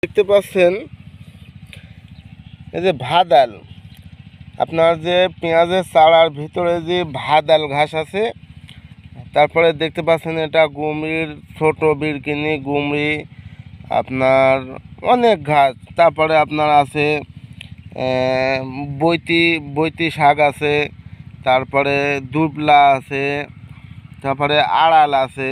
দেখতে পাচ্ছেন এই যে ভাদাল, আপনার যে পেঁয়াজের চারার ভিতরে যে ভাদাল ঘাস আছে, তারপরে দেখতে পাচ্ছেন এটা গুমড়ির ছোট বিরকিনি গুমড়ি, আপনার অনেক ঘাস। তারপরে আপনার আছে বৈতি বৈতি শাক আছে, তারপরে দুবলা আছে, তারপরে আড়াল আছে।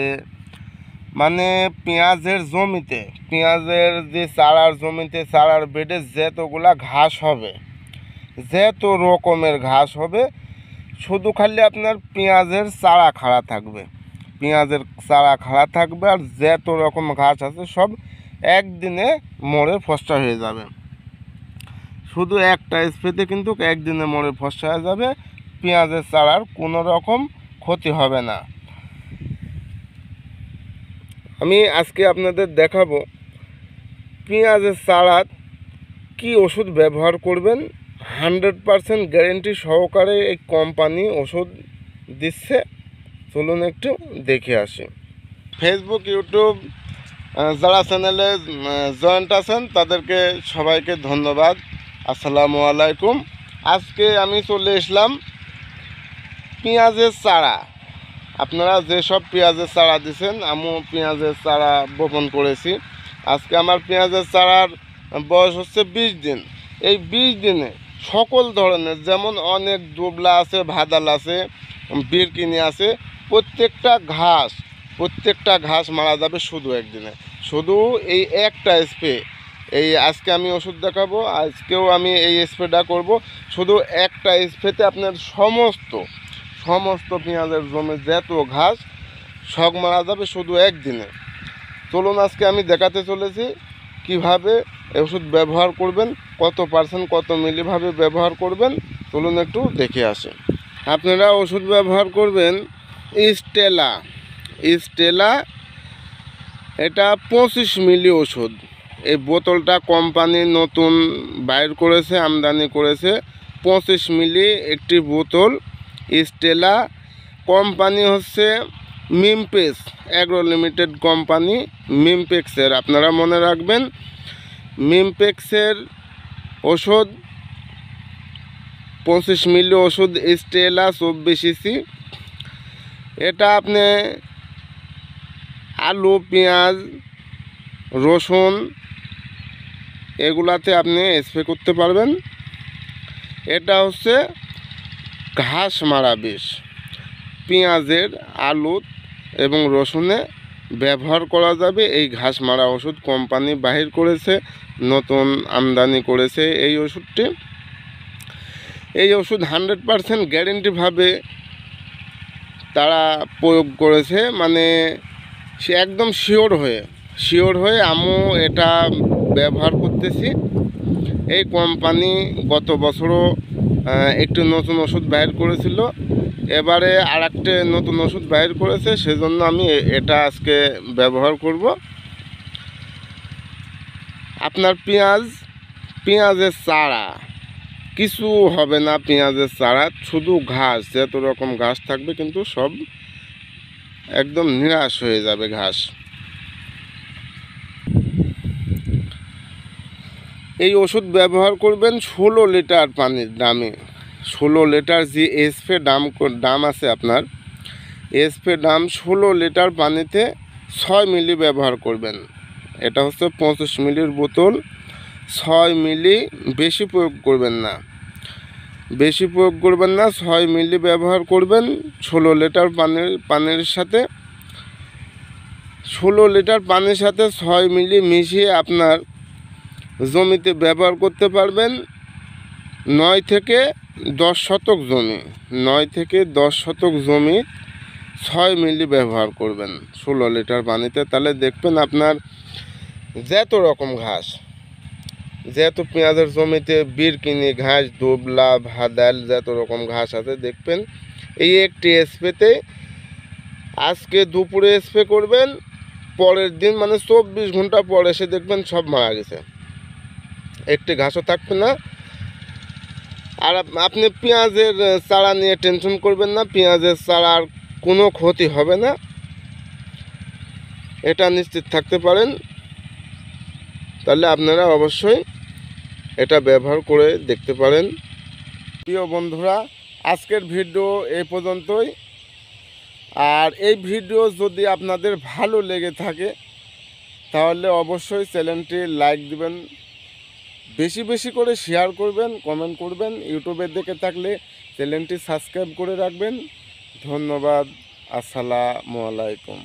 মানে পেঁয়াজের জমিতে, পেঁয়াজের যে চারার জমিতে, চারার বেডে যতগুলা ঘাস হবে, যত রকমের ঘাস হবে, শুধু খালি আপনার পেঁয়াজের চারা খাড়া থাকবে, পেঁয়াজের চারা খাড়া থাকবে। আর যত রকম ঘাস আছে সব একদিনে মরে ফসটা হয়ে যাবে। শুধু একটা স্প্রেতে কিন্তু একদিনে মরে ফসটা হয়ে যাবে, পেঁয়াজের চারার কোনো রকম ক্ষতি হবে না। আমি আজকে আপনাদের দেখাবো পেঁয়াজের চারা কি ওষুধ ব্যবহার করবেন। 100% গ্যারেন্টি সহকারে এই কোম্পানি ওষুধ দিচ্ছে। চলুন একটু দেখে আসি। ফেসবুক, ইউটিউব যারা চ্যানেলে জয়েন্ট আছেন তাদেরকে সবাইকে ধন্যবাদ। আসসালামু আলাইকুম। আজকে আমি চলে এসলাম পেঁয়াজের চারা। আপনারা যেসব পেঁয়াজের চারা দিচ্ছেন, আমিও পেঁয়াজের চারা বপন করেছি। আজকে আমার পেঁয়াজের চারার বয়স হচ্ছে 20 দিন। এই 20 দিনে সকল ধরনের, যেমন অনেক দুবলা আছে, ভাদাল আছে, বিরকিনি আছে, প্রত্যেকটা ঘাস মারা যাবে শুধু একদিনে। শুধু এই একটা স্প্রে, এই আজকে আমি ওষুধ দেখাবো, আজকেও আমি এই স্প্রেটা করব। শুধু একটা স্প্রেতে আপনার সমস্ত পেঁয়াজের জমি যত ঘাস সব মারা যাবে শুধু একদিনে। চলুন আজকে আমি দেখাতে চলেছি কিভাবে ওষুধ ব্যবহার করবেন, কত পার্সেন্ট কত মিলিভাবে ব্যবহার করবেন। চলুন একটু দেখে আসি। আপনারা ওষুধ ব্যবহার করবেন স্টেলা। এটা 25 মিলি ওষুধ। এই বোতলটা কোম্পানি নতুন বাইর করেছে, আমদানি করেছে। 25 মিলি একটি বোতল স্টেলা। কোম্পানি হচ্ছে মিমপেক্স অ্যাগ্রো লিমিটেড কোম্পানি, মিমপেক্সের। আপনারা মনে রাখবেন মিমপেক্সের ওষুধ 25 মিলি ওষুধ স্টেলা 24 ইসি। এটা আপনি আলু, পেঁয়াজ, রসুন এগুলাতে আপনি স্প্রে করতে পারবেন। এটা হচ্ছে ঘাস মারা বিষ। পেঁয়াজের, আলু এবং রসুনে ব্যবহার করা যাবে এই ঘাস মারা ওষুধ। কোম্পানি বাহির করেছে, নতুন আমদানি করেছে এই ওষুধটি। এই ওষুধ 100% গ্যারেন্টিভাবে তারা প্রয়োগ করেছে, মানে সে একদম শিওর হয়ে আমিও এটা ব্যবহার করতেছি। এই কোম্পানি গত বছরও একটু নতুন ওষুধ বাইর করেছিল, এবারে আর একটা নতুন ওষুধ বাইর করেছে, সেজন্য আমি এটা আজকে ব্যবহার করব। আপনার পেঁয়াজের চারা কিছু হবে না, পেঁয়াজের চারা শুধু ঘাস, যত রকম ঘাস থাকবে কিন্তু সব একদম নিরাশ হয়ে যাবে ঘাস। এই ওষুধ ব্যবহার করবেন 16 লিটার পানির দামে। 16 লিটার যে স্প্রে দাম আছে আপনার, স্প্রে দাম 16 লিটার পানিতে 6 মিলি ব্যবহার করবেন। এটা হচ্ছে 25 মিলির বোতল, 6 মিলি। বেশি প্রয়োগ করবেন না, 6 মিলি ব্যবহার করবেন 16 লিটার পানির সাথে। 16 লিটার পানির সাথে 6 মিলি মিশিয়ে আপনার জমিতে ব্যবহার করতে পারবেন। 9 থেকে 10 শতক জমি 6 মিলি ব্যবহার করবেন 16 লিটার পানিতে। তাহলে দেখবেন আপনার যত রকম ঘাস, যেহেতু পেঁয়াজের জমিতে বিরকিনি ঘাস, দুবলা, ভাদাল যত রকম ঘাস আছে, দেখবেন এই একটি স্প্রেতে আজকে দুপুরে স্প্রে করবেন, পরের দিন মানে 24 ঘন্টা পর এসে দেখবেন সব মারা গেছে, একটি ঘাসও থাকবে না। আর আপনি পেঁয়াজের চারা নিয়ে টেনশন করবেন না, পেঁয়াজের চারার কোনো ক্ষতি হবে না, এটা নিশ্চিত থাকতে পারেন। তাহলে আপনারা অবশ্যই এটা ব্যবহার করে দেখতে পারেন। প্রিয় বন্ধুরা, আজকের ভিডিও এই পর্যন্তই। আর এই ভিডিও যদি আপনাদের ভালো লেগে থাকে তাহলে অবশ্যই চ্যানেলটি লাইক দিবেন, বেশি বেশি করে শেয়ার করবেন, কমেন্ট করবেন। ইউটিউবে দেখে থাকলে চ্যানেলটি সাবস্ক্রাইব করে রাখবেন। ধন্যবাদ। আসসালামু আলাইকুম।